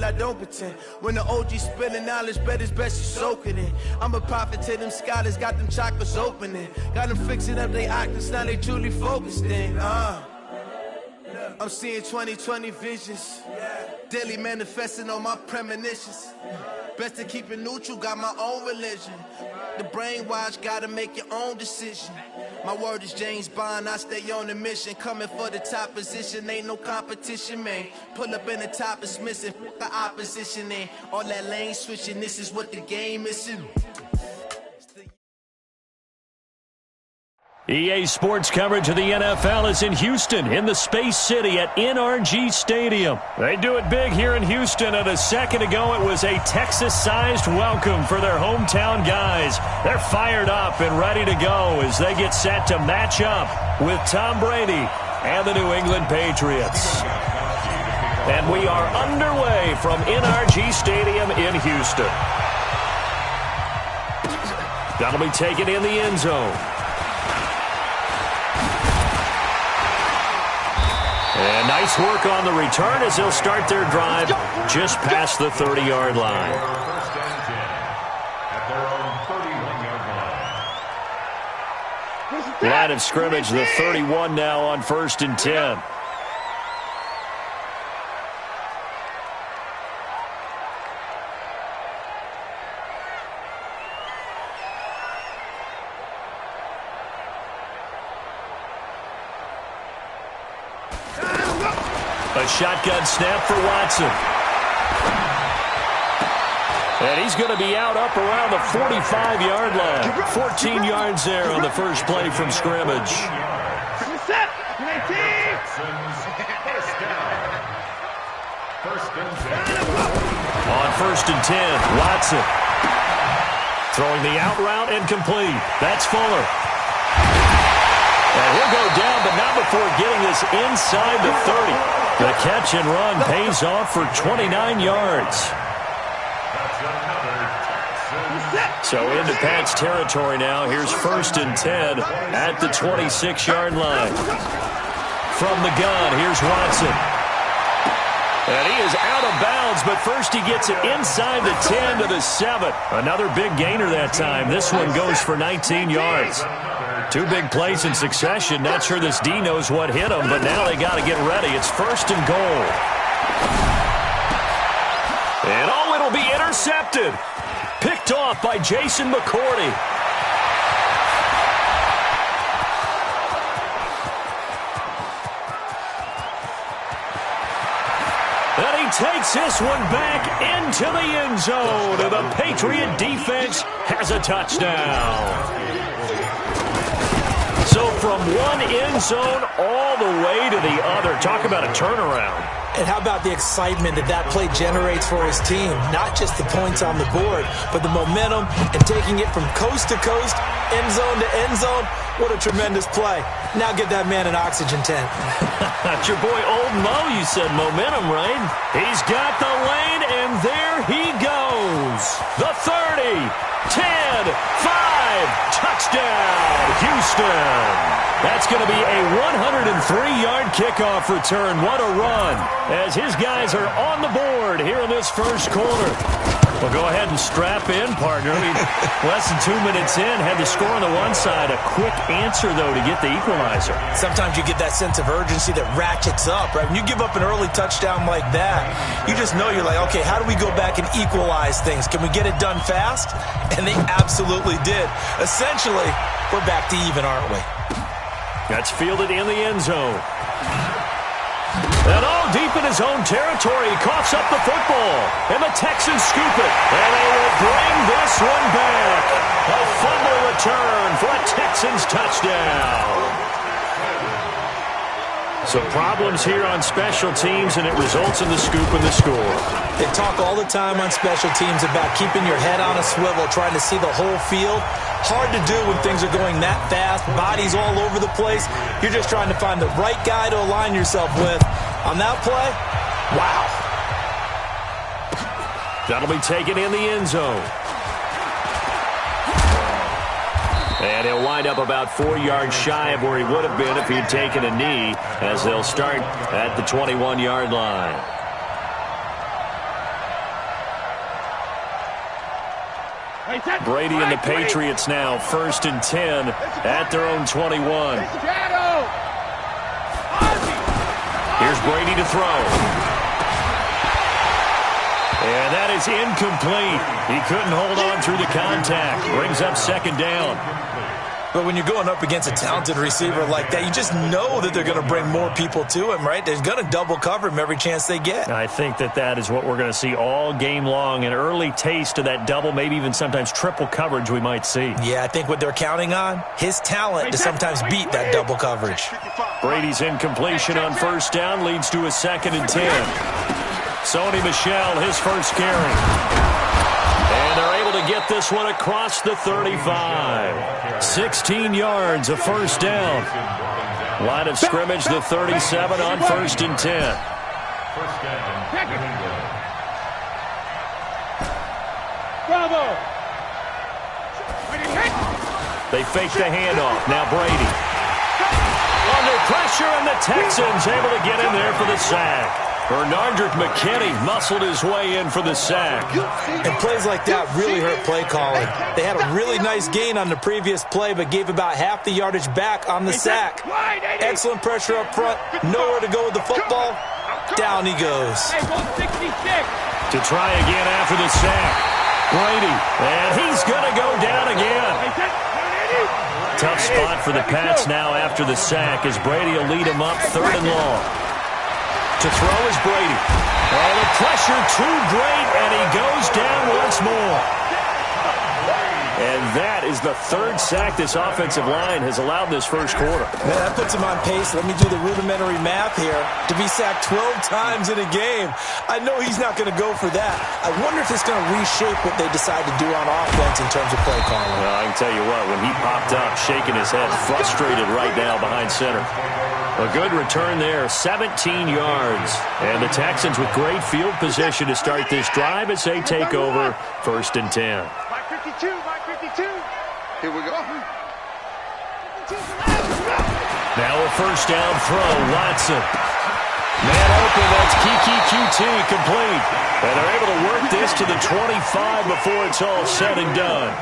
real, I don't pretend. When the OG spilling knowledge, bet it's best you soak it in. I'm a prophet to them scholars, got them chakras opening. Got them fixing up they octaves, now they truly focused in. I'm seeing 2020 visions. Daily manifesting on my premonitions. Best to keep it neutral, got my own religion. The brainwash, gotta make your own decision. My word is James Bond, I stay on the mission. Coming for the top position, ain't no competition, man. Pull up in the top, it's missing, the opposition ain't. All that lane switching, this is what the game is. EA Sports coverage of the NFL is in Houston, in the Space City at NRG Stadium. They do it big here in Houston, and a second ago it was a Texas-sized welcome for their hometown guys. They're fired up and ready to go as they get set to match up with Tom Brady and the New England Patriots. And we are underway from NRG Stadium in Houston. That'll be taken in the end zone. And nice work on the return as they'll start their drive just past the 30-yard line. Line of scrimmage, the 31 now on 1st and 10. A shotgun snap for Watson. And he's going to be out up around the 45-yard line. 14 yards there on the first play from scrimmage. On 1st and 10, Watson. Throwing the out route and complete. That's Fuller. And he'll go down, but not before getting this inside the 30. The catch and run pays off for 29 yards. So into Pat's territory now. Here's 1st and 10 at the 26-yard line. From the gun, here's Watson. And he is out of bounds, but first he gets it inside the 10 to the 7. Another big gainer that time. This one goes for 19 yards. 2 big plays in succession. Not sure this D knows what hit him, but now they got to get ready. It's 1st and goal. And oh, it'll be intercepted. Picked off by Jason McCourty. And he takes this one back into the end zone. And the Patriot defense has a touchdown. So from one end zone all the way to the other. Talk about a turnaround. And how about the excitement that play generates for his team? Not just the points on the board, but the momentum and taking it from coast to coast, end zone to end zone. What a tremendous play. Now get that man an oxygen tent. That's your boy Old Mo. You said momentum, right? He's got the lane, and there he goes. The 30, 10, 5, touchdown, Houston. That's going to be a 103-yard kickoff return. What a run as his guys are on the board here in this first quarter. Well, go ahead and strap in, partner. Less than 2 minutes in, had the score on the one side. A quick answer, though, to get the equalizer. Sometimes you get that sense of urgency that ratchets up, right? When you give up an early touchdown like that, you just know you're like, okay, how do we go back and equalize things? Can we get it done fast? And they absolutely did. Essentially, we're back to even, aren't we? That's fielded in the end zone. And all deep in his own territory, he coughs up the football. And the Texans scoop it. And they will bring this one back. A fumble return for a Texans touchdown. So problems here on special teams, and it results in the scoop and the score. They talk all the time on special teams about keeping your head on a swivel, trying to see the whole field. Hard to do when things are going that fast, bodies all over the place. You're just trying to find the right guy to align yourself with. On that play, wow. That'll be taken in the end zone. And he'll wind up about 4 yards shy of where he would have been if he'd taken a knee, as they'll start at the 21-yard line. Brady and the Patriots now, 1st and 10 at their own 21. Here's Brady to throw. And that is incomplete. He couldn't hold on through the contact. Brings up 2nd down. But when you're going up against a talented receiver like that, you just know that they're going to bring more people to him, right? They're going to double cover him every chance they get. I think that is what we're going to see all game long. An early taste of that double, maybe even sometimes triple coverage we might see. Yeah, I think what they're counting on, his talent to sometimes beat that double coverage. Brady's incompletion on 1st down leads to a 2nd and 10. Sony Michel, his first carry. And they're able to get this one across the 35. 16 yards, a 1st down. Line of scrimmage, the 37 on 1st and 10. Bravo. They fake the handoff. Now Brady. Under pressure, and the Texans able to get in there for the sack. Bernardrick McKinney muscled his way in for the sack. And plays like that really hurt play calling. They had a really nice gain on the previous play, but gave about half the yardage back on the sack. Excellent pressure up front. Nowhere to go with the football. Down he goes. To try again after the sack. Brady. And he's going to go down again. Tough spot for the Pats now after the sack as Brady will lead him up 3rd and long. To throw is Brady. Oh, the pressure too great, and he goes down once more. And that is the 3rd sack this offensive line has allowed this first quarter. Man, that puts him on pace. Let me do the rudimentary math here. To be sacked 12 times in a game, I know he's not going to go for that. I wonder if it's going to reshape what they decide to do on offense in terms of play calling. Well, I can tell you what, when he popped up, shaking his head, frustrated right now behind center. A good return there, 17 yards. And the Texans with great field position to start this drive as they take over 1st and 10. Mike 52, Mike 52. Here we go. Now a 1st down throw, Watson. Man open, that's Kiki QT complete. And they're able to work this to the 25 before it's all said and done.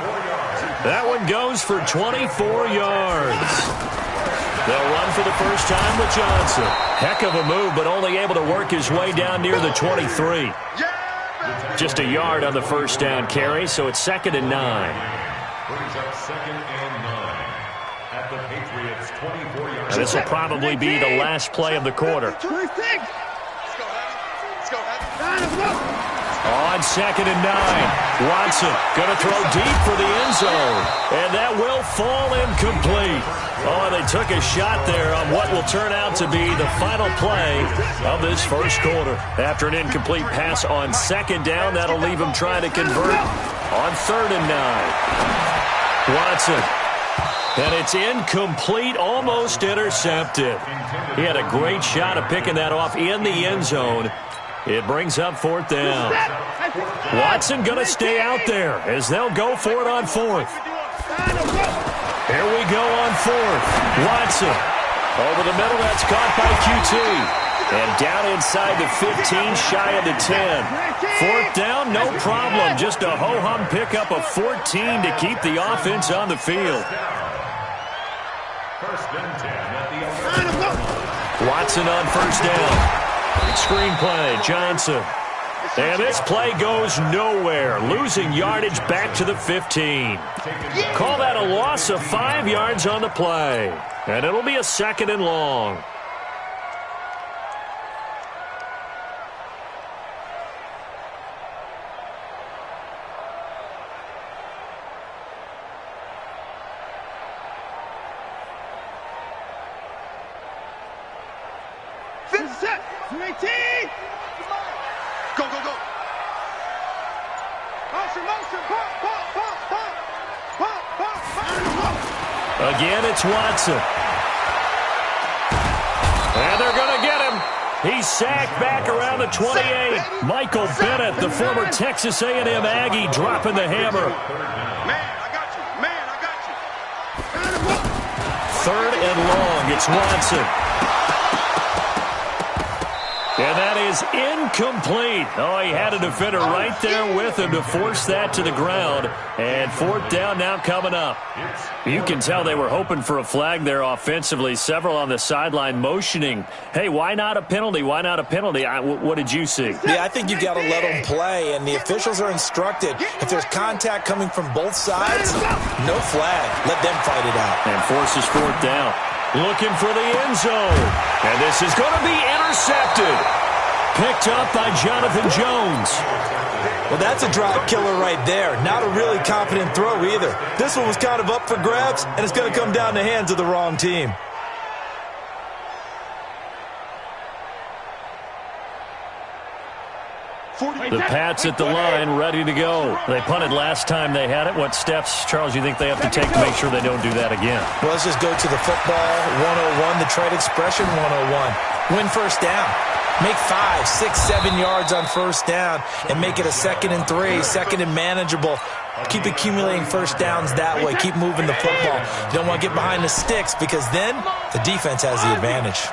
That one goes for 24 yards. They'll run for the first time with Johnson. Heck of a move, but only able to work his way down near the 23. Just a yard on the 1st down carry, so it's 2nd and 9. Brings up 2nd and 9 at the Patriots' 24-yard. This will probably be the last play of the quarter. Let's go, On 2nd and 9, Watson going to throw deep for the end zone. And that will fall incomplete. Oh, they took a shot there on what will turn out to be the final play of this first quarter. After an incomplete pass on 2nd down, that'll leave him trying to convert on 3rd and 9. Watson. And it's incomplete, almost intercepted. He had a great shot of picking that off in the end zone. It brings up 4th down. Watson going to stay out there as they'll go for it on 4th. Here we go on 4th. Watson over the middle. That's caught by QT. And down inside the 15, shy of the 10. 4th down, no problem. Just a ho-hum pickup of 14 to keep the offense on the field. 1st and 10 at the Watson on 1st down. Screen play, Johnson. And this play goes nowhere. Losing yardage back to the 15. Call that a loss of 5 yards on the play. And it'll be a 2nd and long. Go, go, go. Again, it's Watson. And they're going to get him. He's sacked back around the 28. Michael Bennett, the former Texas A&M Aggie, dropping the hammer. Man, I got you. Man, I got you. 3rd and long. It's Watson. And that is incomplete. Oh, he had a defender right there with him to force that to the ground. And fourth down now coming up. You can tell they were hoping for a flag there offensively. Several on the sideline motioning, hey, why not a penalty? Why not a penalty? What did you see? Yeah, I think you got to let them play, and the officials are instructed. If there's contact coming from both sides, no flag. Let them fight it out. And forces fourth down. Looking for the end zone. And this is going to be intercepted. Picked up by Jonathan Jones. Well, that's a drop killer right there. Not a really confident throw either. This one was kind of up for grabs, and it's going to come down the hands of the wrong team. The Pats at the line, ready to go. They punted last time they had it. What steps, Charles, you think they have to take to make sure they don't do that again? Well, let's just go to the football 101, the trade expression 101. Win first down. Make 5, 6, 7 yards on first down and make it a 2nd and 3, 2nd and manageable. Keep accumulating first downs that way. Keep moving the football. You don't want to get behind the sticks because then the defense has the advantage.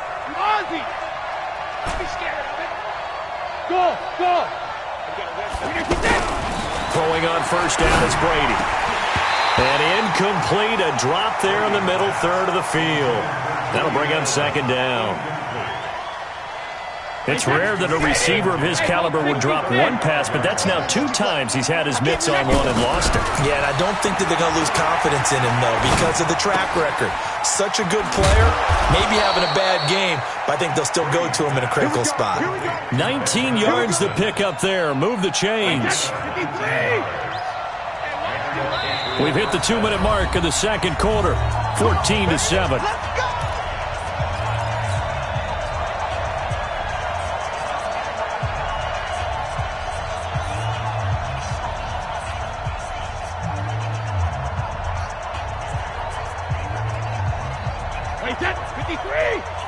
Go! Throwing on first down is Brady. And incomplete, a drop there in the middle third of the field. That'll bring up second down. It's rare that a receiver of his caliber would drop one pass, but that's now 2 times he's had his mitts on one and lost it. Yeah, and I don't think that they're going to lose confidence in him, though, because of the track record. Such a good player, maybe having a bad game, but I think they'll still go to him in a critical spot. 19 yards to pick up there. Move the chains. We've hit the 2-minute mark of the second quarter. 14-7.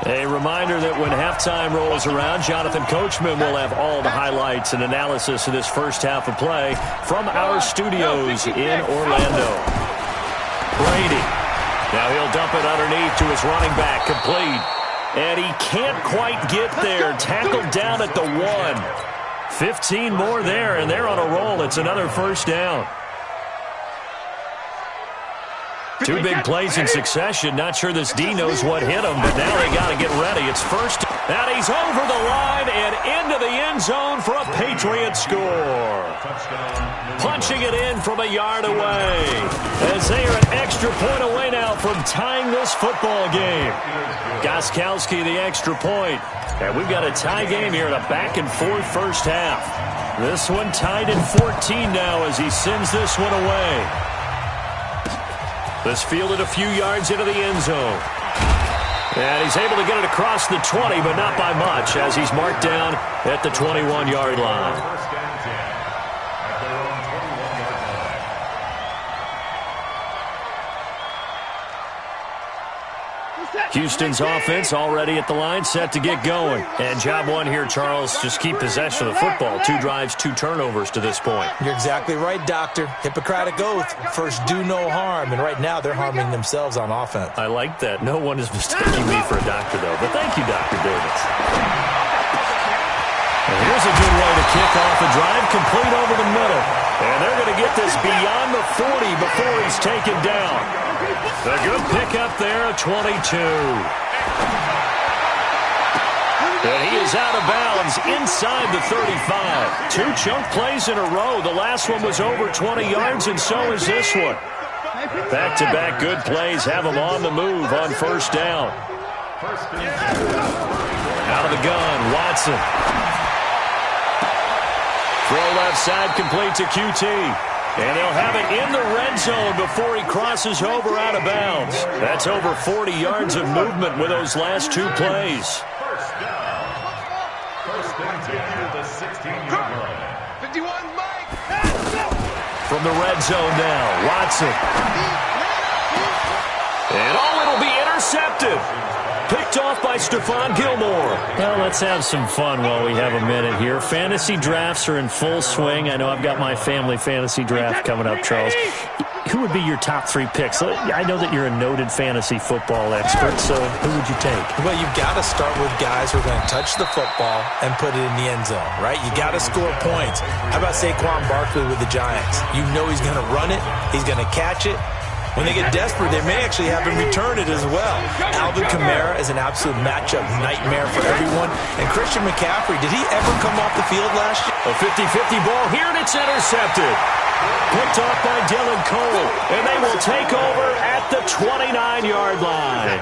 A reminder that when halftime rolls around, Jonathan Coachman will have all the highlights and analysis of this first half of play from our studios in Orlando. Brady. Now he'll dump it underneath to his running back, complete. And he can't quite get there. Tackled down at the 1. 15 more there, and they're on a roll. It's another first down. 2 big plays in succession. Not sure this D knows what hit him, but now they got to get ready. It's first. And he's over the line and into the end zone for a Patriot score. Punching it in from a yard away. As they are an extra point away now from tying this football game. Gostkowski the extra point. And we've got a tie game here in a back-and-forth first half. This one tied at 14 now as he sends this one away. This fielded a few yards into the end zone. And he's able to get it across the 20, but not by much, as he's marked down at the 21-yard line. Houston's offense already at the line, set to get going. And job one here, Charles, just keep possession of the football. 2 drives, 2 turnovers to this point. You're exactly right, Doctor. Hippocratic oath. First, do no harm. And right now, they're harming themselves on offense. I like that. No one is mistaking me for a doctor, though. But thank you, Dr. Davis. And here's a good way to kick off a drive, complete over the middle. And they're going to get this beyond the 40 before he's taken down. A good pickup there, a 22. And he is out of bounds inside the 35. 2 chunk plays in a row. The last one was over 20 yards, and so is this one. Back-to-back good plays have him on the move on first down. Out of the gun, Watson. Throw left side, complete to QT. And they'll have it in the red zone before he crosses over out of bounds. That's over 40 yards of movement with those last 2 plays. First down. First and 10 to the 16-yard line. 51, Mike. From the red zone now, Watson. And it'll be intercepted. picked off by Stephon Gilmore. Well, let's have some fun while we have a minute here. Fantasy drafts are in full swing. I know I've got my family fantasy draft coming up, Charles. Who would be your top 3 picks? I know that you're a noted fantasy football expert, so who would you take? Well, you've got to start with guys who are going to touch the football and put it in the end zone, right? You got to score points. How about Saquon Barkley with the Giants? You know he's going to run it. He's going to catch it. When they get desperate, they may actually have him return it as well. Alvin Kamara is an absolute matchup nightmare for everyone. And Christian McCaffrey, did he ever come off the field last year? A 50-50 ball here, and it's intercepted. Picked off by Dylan Cole, and they will take over at the 29-yard line.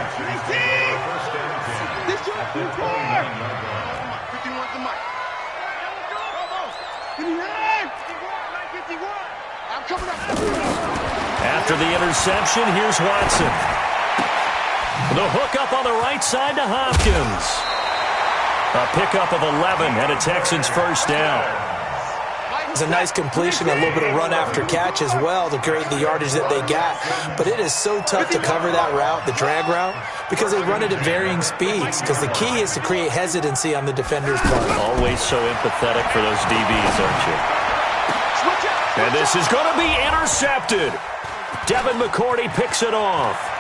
After the interception, here's Watson. The hook up on the right side to Hopkins. A pickup of 11 and a Texans first down. It's a nice completion, a little bit of run after catch as well to create the yardage that they got. But it is so tough to cover that route, the drag route, because they run it at varying speeds. Because the key is to create hesitancy on the defender's part. Always so empathetic for those DBs, aren't you? And this is going to be intercepted. Devin McCourty picks it off.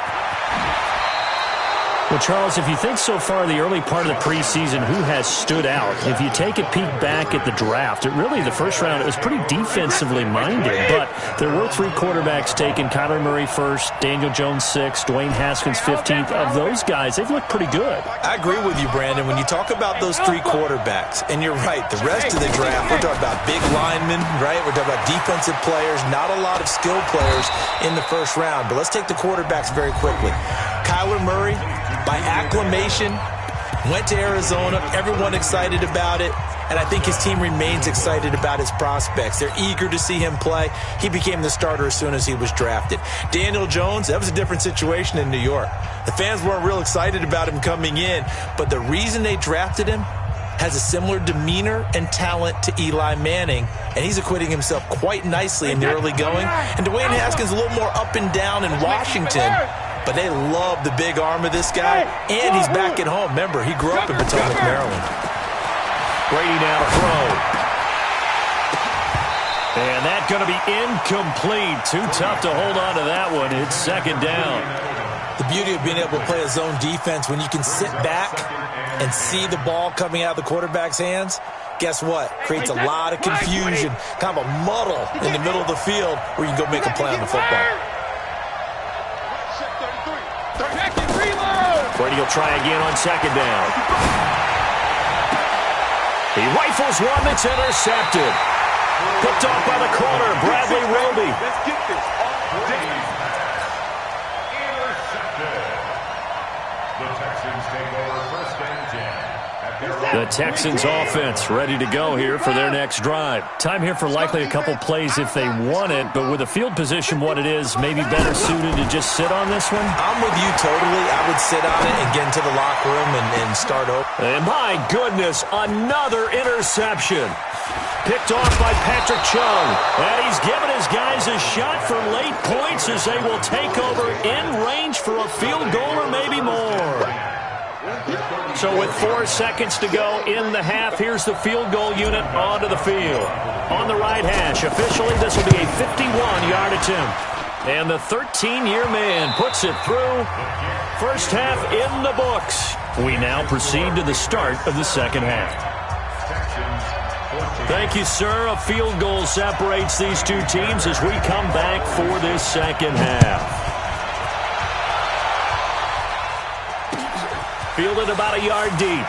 Well, Charles, if you think so far the early part of the preseason, who has stood out? If you take a peek back at the draft, the first round, it was pretty defensively minded. But there were 3 quarterbacks taken. Kyler Murray first, Daniel Jones 6th, Dwayne Haskins 15th. Of those guys, they've looked pretty good. I agree with you, Brandon. When you talk about those 3 quarterbacks, and you're right, the rest of the draft, we're talking about big linemen, right? We're talking about defensive players, not a lot of skilled players in the first round. But let's take the quarterbacks very quickly. Kyler Murray, by acclamation, went to Arizona. Everyone excited about it. And I think his team remains excited about his prospects. They're eager to see him play. He became the starter as soon as he was drafted. Daniel Jones, that was a different situation in New York. The fans weren't real excited about him coming in. But the reason they drafted him has a similar demeanor and talent to Eli Manning. And he's acquitting himself quite nicely in the early going. And Dwayne Haskins a little more up and down in Washington. But they love the big arm of this guy, and he's back at home. Remember, he grew up in Potomac, Maryland. Brady now to throw. And that's going to be incomplete. Too tough to hold on to that one. It's second down. The beauty of being able to play a zone defense, when you can sit back and see the ball coming out of the quarterback's hands, guess what? Creates a lot of confusion, kind of a muddle in the middle of the field where you can go make a play on the football. Brady will try again on second down. He rifles one that's intercepted. Picked off by the corner, Bradley Roby. Let's get this off. Intercepted. The Texans take over first and 10. The Texans offense ready to go here for their next drive. Time here for likely a couple plays if they want it, but with the field position what it is, maybe better suited to just sit on this one? I'm with you totally. I would sit on it and get into the locker room and start over. And my goodness, another interception. Picked off by Patrick Chung. And he's given his guys a shot for late points as they will take over in range for a field goal or maybe more. So with 4 seconds to go in the half, here's the field goal unit onto the field. On the right hash, officially this will be a 51-yard attempt. And the 13-year man puts it through. First half in the books. We now proceed to the start of the second half. Thank you, sir. A field goal separates these two teams as we come back for this second half. Fielded about a yard deep.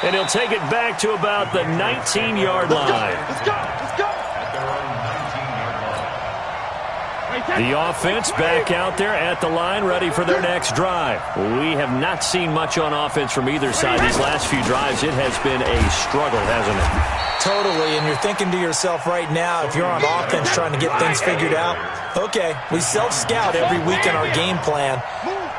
And he'll take it back to about the 19-yard line. Let's go. Let's go. The offense back out there at the line, ready for their next drive. We have not seen much on offense from either side these last few drives. It has been a struggle, hasn't it? Totally, and you're thinking to yourself right now, if you're on offense trying to get things figured out, okay, we self-scout every week in our game plan.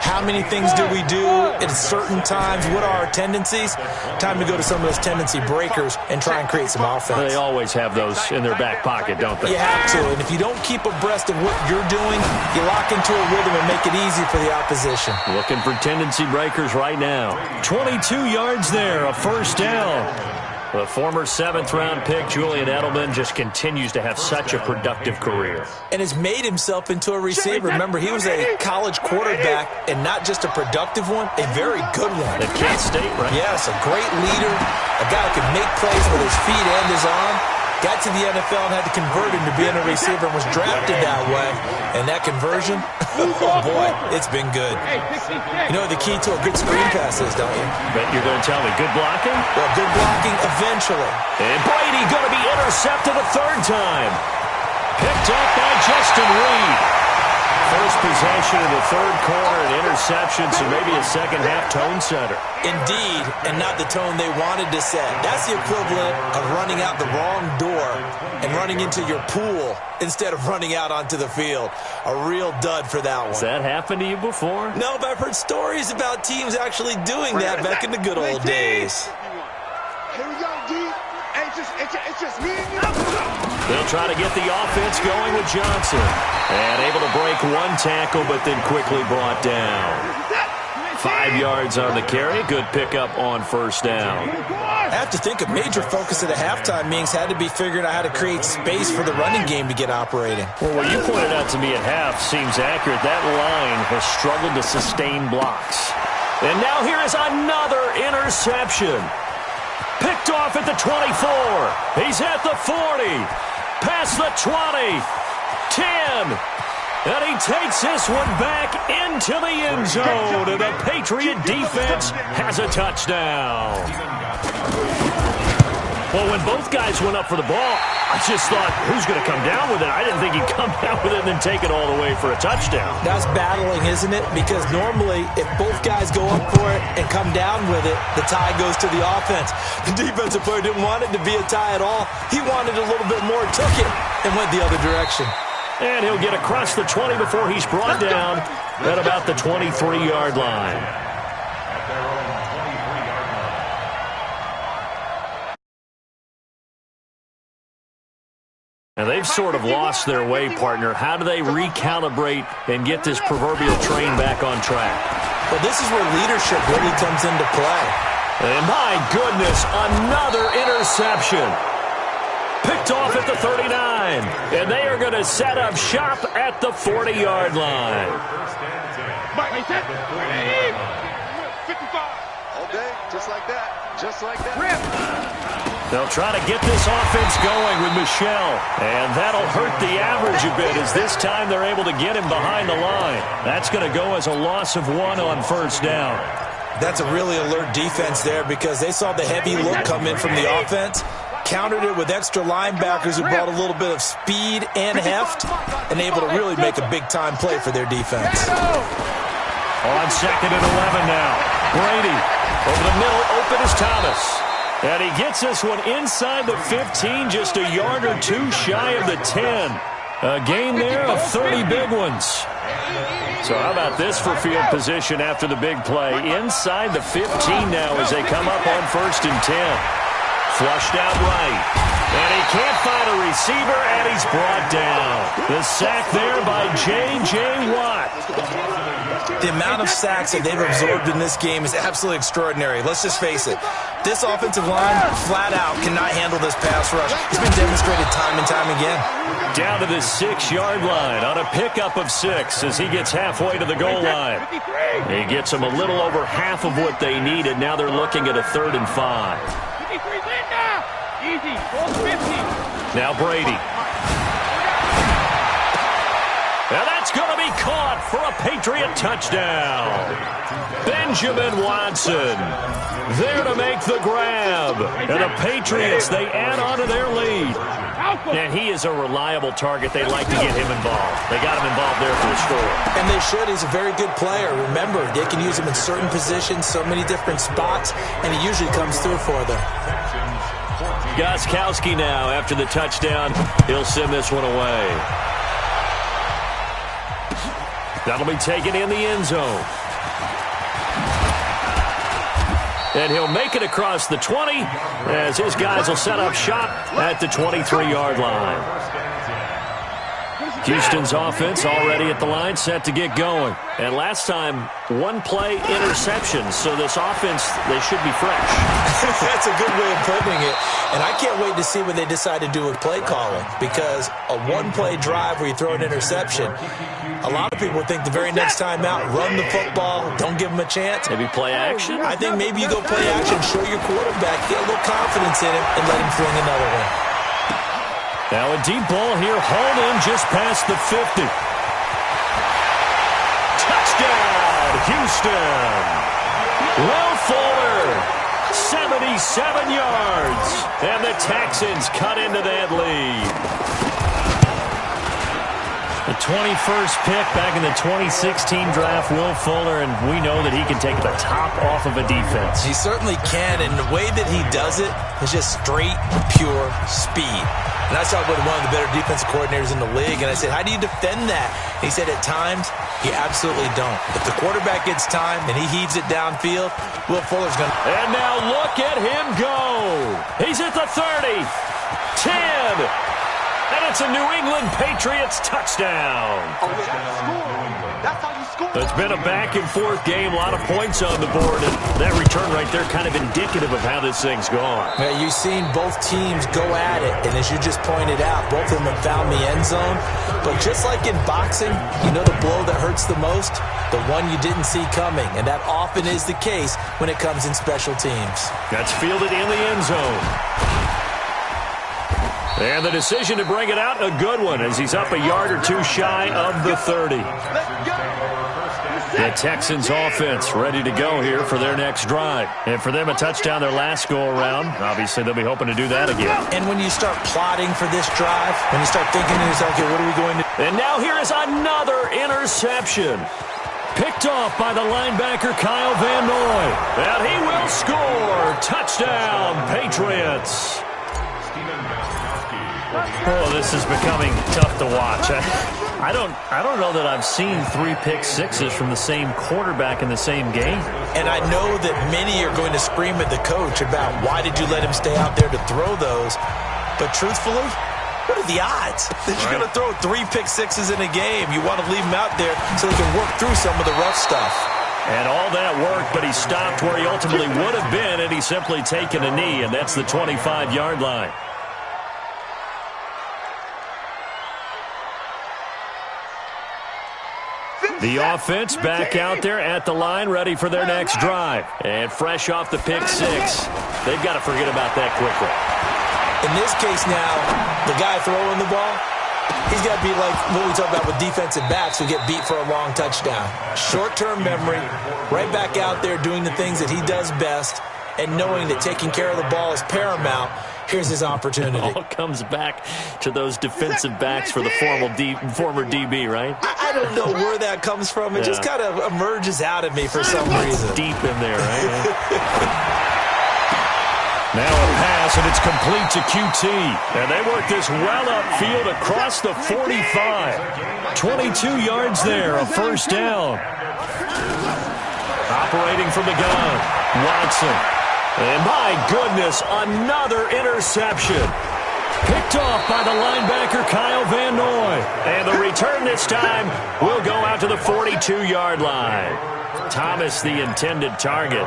How many things do we do at certain times? What are our tendencies? Time to go to some of those tendency breakers and try and create some offense. They always have those in their back pocket, don't they? You have to, and if you don't keep abreast of what you're doing, you lock into a rhythm and make it easy for the opposition. Looking for tendency breakers right now. 22 yards there, a first down. The former 7th-round pick, Julian Edelman, just continues to have such a productive career. And has made himself into a receiver. Remember, he was a college quarterback, and not just a productive one, a very good one. At Kent State, right? Yes, a great leader, a guy who could make plays with his feet and his arm. Got to the NFL and had to convert him to being a receiver and was drafted that way. And that conversion, oh boy, it's been good. You know what the key to a good screen pass is, don't you? Bet you're going to tell me good blocking? Well, good blocking eventually. And Brady going to be intercepted a third time. Picked up by Justin Reed. First possession of the third quarter, an interception, so maybe a second-half tone setter. Indeed, and not the tone they wanted to set. That's the equivalent of running out the wrong door and running into your pool instead of running out onto the field. A real dud for that one. Has that happened to you before? No, but I've heard stories about teams actually doing that back in the good old days. Here we go, D. Hey, it's just me and you. They'll try to get the offense going with Johnson. And able to break one tackle, but then quickly brought down. 5 yards on the carry. Good pickup on first down. I have to think a major focus of the halftime meetings had to be figuring out how to create space for the running game to get operating. Well, what you pointed out to me at half seems accurate. That line has struggled to sustain blocks. And now here is another interception. Picked off at the 24. He's at the 40. Past the 20. 10. And he takes this one back into the end zone. And the Patriot defense has a touchdown. Well, when both guys went up for the ball, I just thought, who's going to come down with it? I didn't think he'd come down with it and then take it all the way for a touchdown. That's battling, isn't it? Because normally, if both guys go up for it and come down with it, the tie goes to the offense. The defensive player didn't want it to be a tie at all. He wanted a little bit more, took it, and went the other direction. And he'll get across the 20 before he's brought down at about the 23-yard line. And they've sort of lost their way, partner. How do they recalibrate and get this proverbial train back on track? Well, this is where leadership really comes into play. And my goodness, another interception. Picked off at the 39. And they are going to set up shop at the 40-yard line. 55. All day, just like that. Just like that. They'll try to get this offense going with Michelle. And that'll hurt the average a bit as this time they're able to get him behind the line. That's going to go as a loss of 1 on first down. That's a really alert defense there because they saw the heavy look come in from the offense, countered it with extra linebackers who brought a little bit of speed and heft, and able to really make a big-time play for their defense. On 2nd and 11 now. Brady over the middle, open is Thomas. And he gets this one inside the 15, just a yard or two shy of the 10. A gain there of 30 big ones. So how about this for field position after the big play? Inside the 15 now as they come up on 1st and 10. Flushed out right. And he can't find a receiver, and he's brought down. The sack there by J.J. Watt. The amount of sacks that they've absorbed in this game is absolutely extraordinary. Let's just face it. This offensive line, flat out, cannot handle this pass rush. It's been demonstrated time and time again. Down to the 6-yard line on a pickup of 6 as he gets halfway to the goal line. He gets them a little over half of what they needed. Now they're looking at a 3rd and 5. Now Brady. And that's going to be caught for a Patriot touchdown. Benjamin Watson there to make the grab. And the Patriots, they add on to their lead. And he is a reliable target. They like to get him involved. They got him involved there for the score. And they should. He's a very good player. Remember, they can use him in certain positions, so many different spots, and he usually comes through for them. Gostkowski now, after the touchdown, he'll send this one away. That'll be taken in the end zone. and he'll make it across the 20 as his guys will set up shop at the 23-yard line. Houston's offense already at the line, set to get going. And last time, one-play interception, so this offense, they should be fresh. That's a good way of putting it. And I can't wait to see what they decide to do with play calling, because a one-play drive where you throw an interception, a lot of people think the very next time out, run the football, don't give them a chance. Maybe play action? I think maybe you go play action, show your quarterback, get a little confidence in him, and let him fling another one. Now a deep ball here, hauled in just past the 50. Touchdown, Houston. Will Fuller, 77 yards. And the Texans cut into that lead. The 21st pick back in the 2016 draft, Will Fuller, and we know that he can take the top off of a defense. He certainly can, and the way that he does it is just straight, pure speed. And I talked with one of the better defensive coordinators in the league, and I said, how do you defend that? And he said, at times, you absolutely don't. If the quarterback gets time and he heaves it downfield, Will Fuller's going to... And now look at him go. He's at the 30, 10, and it's a New England Patriots touchdown. That's how you score. It's been a back-and-forth game, a lot of points on the board, and that return right there kind of indicative of how this thing's gone. Yeah, you've seen both teams go at it, and as you just pointed out, both of them have found the end zone. But just like in boxing, you know the blow that hurts the most? The one you didn't see coming, and that often is the case when it comes in special teams. That's fielded in the end zone. And the decision to bring it out, a good one, as he's up a yard or two shy of the 30. The Texans offense ready to go here for their next drive. And for them, a touchdown their last go-around. Obviously, they'll be hoping to do that again. And when you start plotting for this drive, when you start thinking to yourself, okay, what are we going to do? And now here is another interception. Picked off by the linebacker, Kyle Van Noy. And he will score. Touchdown, Patriots. Oh, this is becoming tough to watch. I don't know that I've seen 3 pick sixes from the same quarterback in the same game. And I know that many are going to scream at the coach about why did you let him stay out there to throw those. But truthfully, what are the odds that you're going to throw 3 pick sixes in a game? You want to leave him out there so they can work through some of the rough stuff. And all that worked, but he stopped where he ultimately would have been, and he's simply taken a knee, and that's the 25-yard line. The offense back out there at the line, ready for their next drive. And fresh off the pick 6. They've got to forget about that quickly. In this case now, the guy throwing the ball, he's got to be like what we talk about with defensive backs who get beat for a long touchdown. Short-term memory, right back out there doing the things that he does best, and knowing that taking care of the ball is paramount. Here's his opportunity. It all comes back to those defensive backs for the former DB, right? I don't know where that comes from. It just kind of emerges out of me for some reason. Deep in there, right? Now a pass, and it's complete to QT. And they work this well upfield across the 45. 22 yards there, a first down. Operating from the gun, Watson. And my goodness, another interception. Picked off by the linebacker, Kyle Van Noy. And the return this time will go out to the 42-yard line. Thomas, the intended target.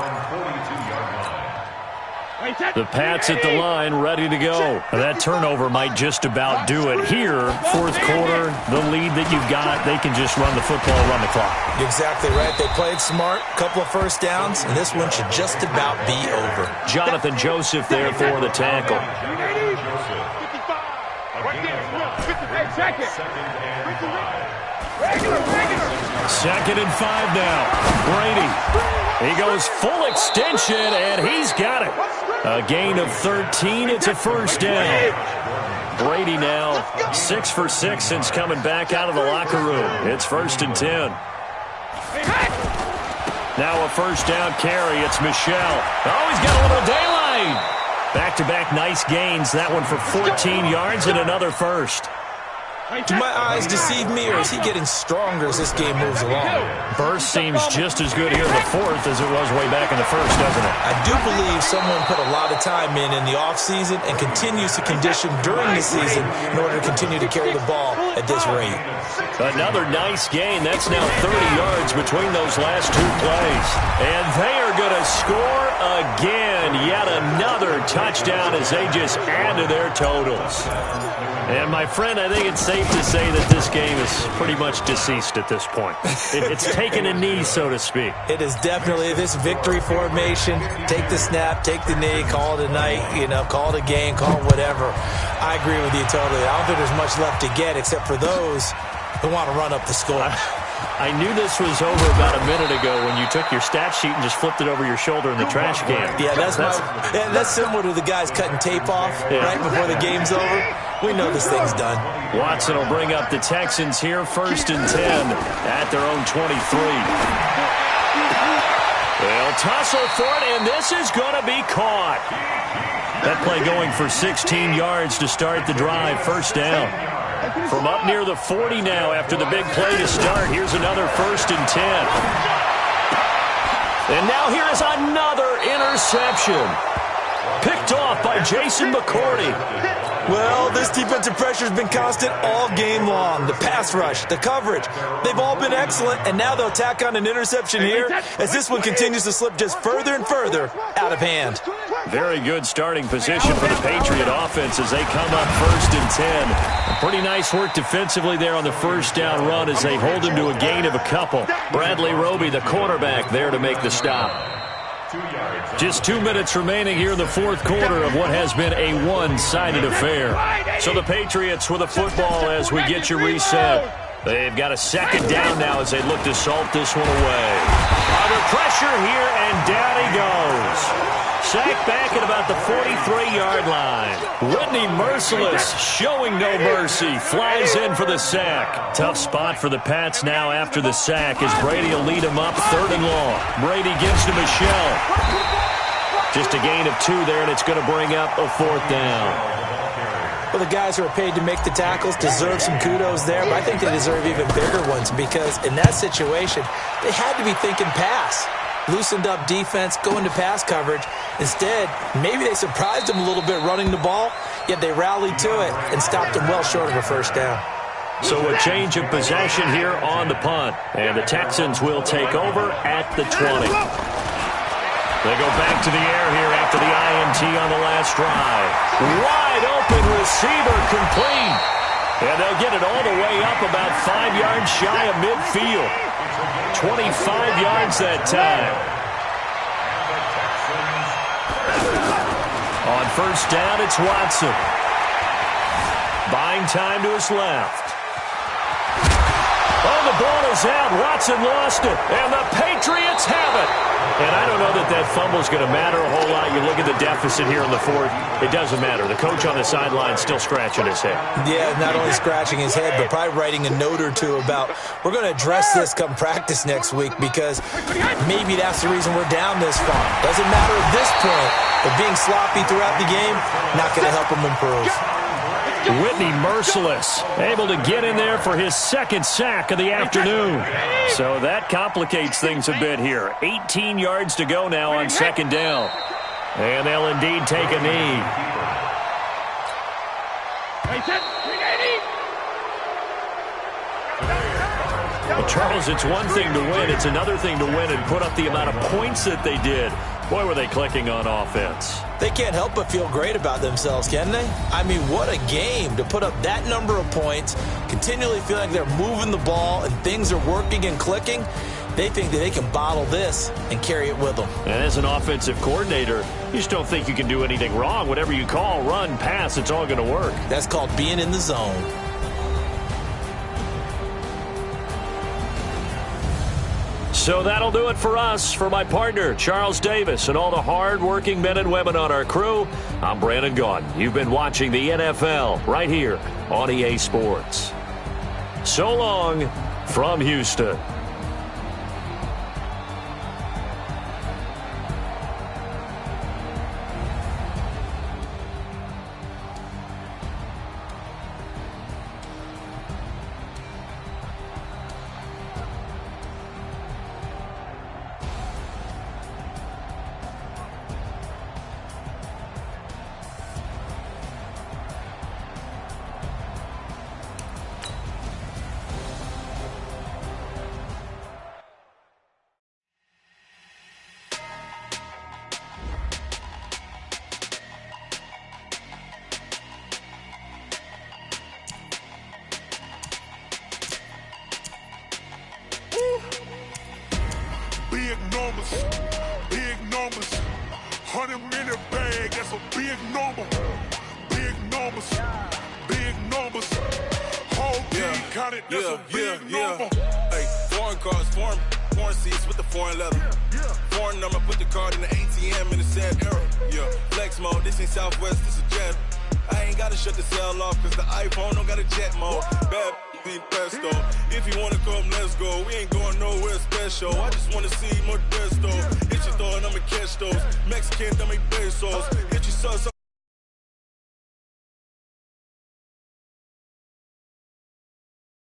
The Pats at the line, ready to go. That turnover might just about do it here. Fourth quarter, the lead that you've got, they can just run the football, run the clock. Exactly right. They played smart, couple of first downs, and this one should just about be over. Jonathan Joseph there for the tackle. 55. Second and 5 now. Brady. He goes full extension, and he's got it. A gain of 13. It's a first down. Brady now 6 for 6 since coming back out of the locker room. It's 1st and 10. Now a first down carry. It's Michelle. Oh, he's got a little daylight. Back-to-back nice gains. That one for 14 yards and another first. Do my eyes deceive me, or is he getting stronger as this game moves along? Burst seems just as good here in the fourth as it was way back in the first, doesn't it? I do believe someone put a lot of time in the offseason and continues to condition during the season in order to continue to carry the ball at this rate. Another nice gain. That's now 30 yards between those last two plays. And they are going to score again. Yet another touchdown as they just add to their totals. And, my friend, I think it's safe to say that this game is pretty much deceased at this point. It's taken a knee, so to speak. It is definitely this victory formation. Take the snap, take the knee, call it a night, call it a game, call it whatever. I agree with you totally. I don't think there's much left to get except for those who want to run up the score. I knew this was over about a minute ago when you took your stat sheet and just flipped it over your shoulder in the trash can. Yeah, that's similar to the guys cutting tape off right before the game's over. We know this thing's done. Watson will bring up the Texans here, 1st and 10 at their own 23. They'll tussle for it, and this is going to be caught. That play going for 16 yards to start the drive, 1st down. From up near the 40 now after the big play to start. Here's another 1st and 10. And now here is another interception. Picked off by Jason McCourty. Well, this defensive pressure has been constant all game long. The pass rush, the coverage, they've all been excellent, and now they'll tack on an interception here as this one continues to slip just further and further out of hand. Very good starting position for the Patriot offense as they come up 1st and 10. Pretty nice work defensively there on the 1st down run as they hold him to a gain of a couple. Bradley Roby, the quarterback, there to make the stop. Just 2 minutes remaining here in the 4th quarter of what has been a one-sided affair. So the Patriots with a football as we get you reset. They've got a 2nd down now as they look to salt this one away. Under pressure here, and down he goes. Sacked back at about the 43-yard line. Whitney Merciless showing no mercy. Flies in for the sack. Tough spot for the Pats now after the sack as Brady will lead him up 3rd and long. Brady gives to Michelle. Just a gain of 2 there, and it's going to bring up a 4th down. Well, the guys who are paid to make the tackles deserve some kudos there, but I think they deserve even bigger ones because in that situation, they had to be thinking pass. Loosened up defense, going to pass coverage. Instead, maybe they surprised them a little bit running the ball, yet they rallied to it and stopped them well short of a 1st down. So a change of possession here on the punt, and the Texans will take over at the 20. They go back to the air here after the INT on the last drive. Wide open receiver complete. And they'll get it all the way up about 5 yards shy of midfield. 25 yards that time. On 1st down, it's Watson. Buying time to his left. Oh, the ball is out. Watson lost it. And the Patriots have it. And I don't know that fumble is going to matter a whole lot. You look at the deficit here in the 4th. It doesn't matter. The coach on the sideline still scratching his head. Yeah, not only scratching his head, but probably writing a note or two about, we're going to address this come practice next week because maybe that's the reason we're down this far. Doesn't matter at this point, but being sloppy throughout the game, not going to help him improve. Whitney Merciless able to get in there for his 2nd sack of the afternoon. So that complicates things a bit here. 18 yards to go now on 2nd down. And they'll indeed take a knee. Well, Charles, it's one thing to win. It's another thing to win and put up the amount of points that they did. Boy, were they clicking on offense. They can't help but feel great about themselves, can they? I mean, what a game to put up that number of points, continually feel like they're moving the ball and things are working and clicking. They think that they can bottle this and carry it with them. And as an offensive coordinator, you just don't think you can do anything wrong. Whatever you call, run, pass, it's all going to work. That's called being in the zone. So that'll do it for us. For my partner, Charles Davis, and all the hard-working men and women on our crew, I'm Brandon Gaudin. You've been watching the NFL right here on EA Sports. So long from Houston. big numbers, big numbers. 100 minute bag, that's a big number. Big numbers, big numbers. Whole team counted, that's a big number. Hey, foreign cars, foreign seats with the foreign leather. Foreign number, put the card in the ATM in the sad era. Yeah, flex mode, this ain't Southwest, this a jet. I ain't gotta shut the cell off, cause the iPhone don't got a jet mode. Bad ain't pesto. If you wanna come, let's go. We ain't going nowhere special. I just wanna see more Modesto. Hit your thought, I'ma catch those. Mexican, I'ma pesos. Hit your sus.